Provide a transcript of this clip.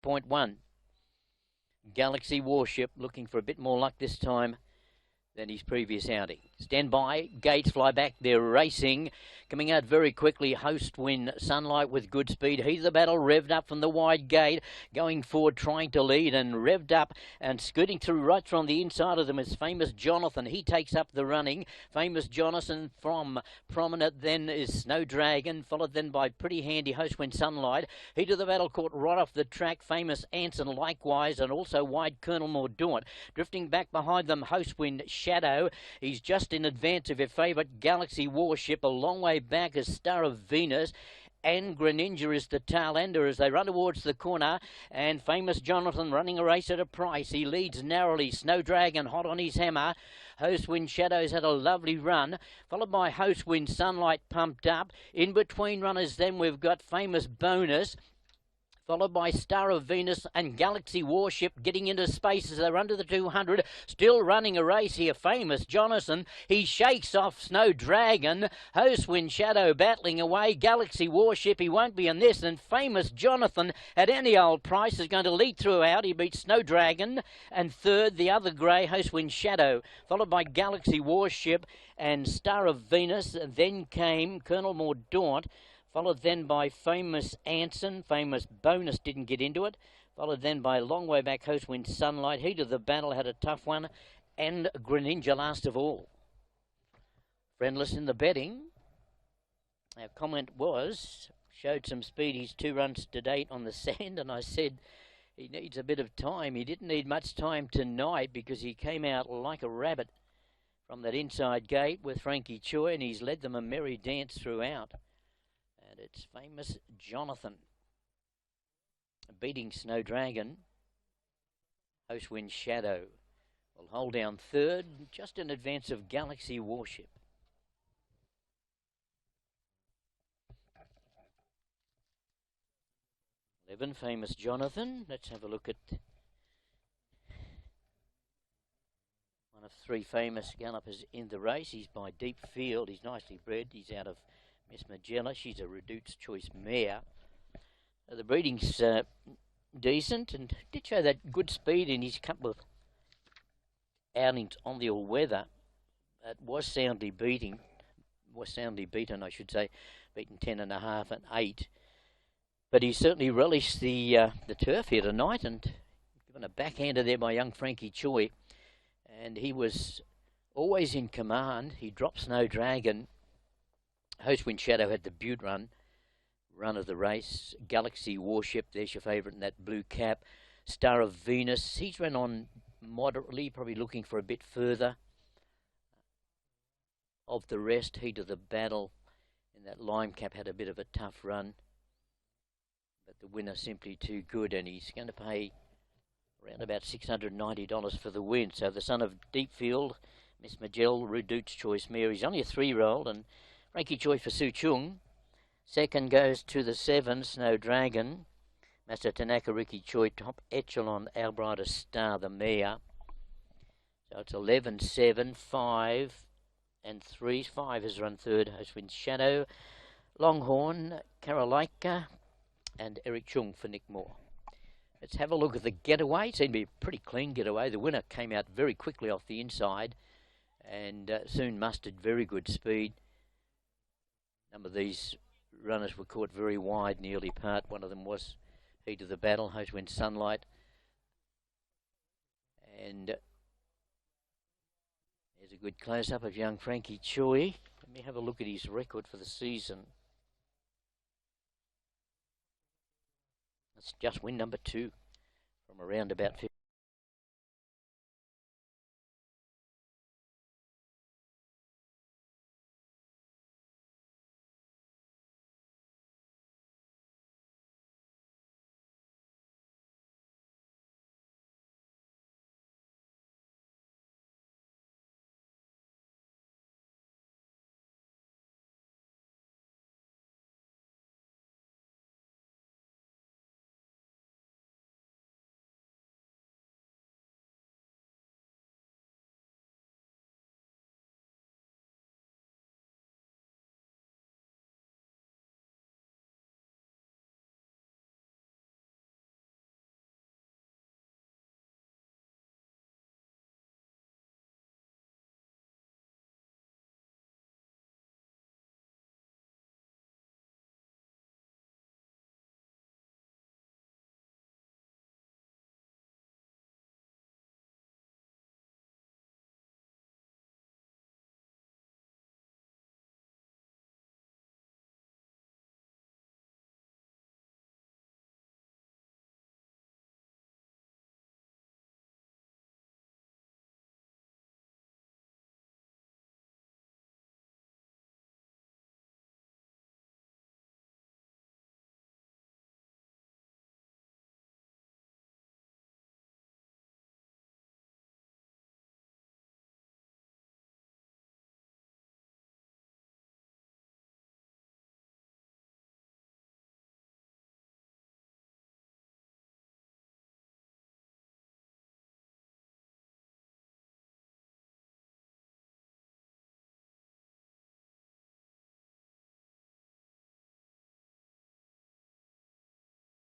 8.1. Galaxy Warship looking for a bit more luck this time than his previous outing. Stand by, gates fly back, they're racing. Coming out very quickly, Host Win Sunlight with good speed. He's the battle, revved up from the wide gate, going forward, trying to lead, and revved up and scooting through right from the inside of them is Famous Jonathan. He takes up the running. Famous Jonathan from Prominent then is Snow Dragon, followed then by Pretty Handy Host Win Sunlight. He to the battle, caught right off the track, Famous Anson likewise, and also wide Colonel Mordaunt. Drifting back behind them, Host Win Shadow. He's just in advance of your favourite Galaxy Warship. A long way back is Star of Venus. And Greninja is the tail ender as they run towards the corner. And Famous Jonathan running a race at a price. He leads narrowly. Snow Dragon hot on his hammer. Host Wind Shadows had a lovely run, followed by Host Wind Sunlight pumped up. In between runners then we've got Famous Bonus, followed by Star of Venus and Galaxy Warship getting into space as they're under the 200. Still running a race here, Famous Jonathan. He shakes off Snow Dragon. Host Wind Shadow battling away. Galaxy Warship, he won't be in this. And Famous Jonathan, at any old price, is going to lead throughout. He beats Snow Dragon. And third, the other grey, Host Wind Shadow, followed by Galaxy Warship and Star of Venus. Then came Colonel Mordaunt, followed then by Famous Anson. Famous Bonus didn't get into it. Followed then by Long Way Back Host Wind Sunlight. Heat of the battle had a tough one. And Greninja last of all. Friendless in the betting. Our comment was, showed some speed. He's 2 runs to date on the sand. And I said he needs a bit of time. He didn't need much time tonight because he came out like a rabbit from that inside gate with Frankie Choi. And he's led them a merry dance throughout. And it's Famous Jonathan beating Snow Dragon. Host Wind Shadow will hold down third, just in advance of Galaxy Warship. Famous Jonathan. Let's have a look at one of 3 famous gallopers in the race. He's by Deep Field. He's nicely bred. He's out of Miss Magella. She's a Reduced Choice mare. The breeding's decent and did show that good speed in his couple of outings on the all-weather. It was soundly beaten, I should say, beaten 10.5 and 8. But he certainly relished the turf here tonight and given a backhander there by young Frankie Choi. And he was always in command. He dropped Snow Dragon. Host Wind Shadow had the beaut run of the race. Galaxy Warship, there's your favourite in that blue cap. Star of Venus, he's run on moderately, probably looking for a bit further. Of the rest, Heat of the Battle in that lime cap had a bit of a tough run. But the winner simply too good, and he's going to pay around about $690 for the win. So the son of Deepfield, Miss Magell, Reduced Choice mare. He's only a 3-year-old, and Frankie Choi for Su Chung. Second goes to the 7, Snow Dragon. Master Tanaka Ricky Choi, top echelon, Albrada Star, the mare. So it's 11, 7, 5, and 3. 5 has run third, Host Wind Shadow. Longhorn, Karolaika, and Eric Chung for Nick Moore. Let's have a look at the getaway. It seemed to be a pretty clean getaway. The winner came out very quickly off the inside and soon mustered very good speed. Some of these runners were caught very wide in the early part. One of them was Heat of the Battle, Host Wind Sunlight. And there's a good close-up of young Frankie Choi. Let me have a look at his record for the season. It's just win number 2 from around about 50.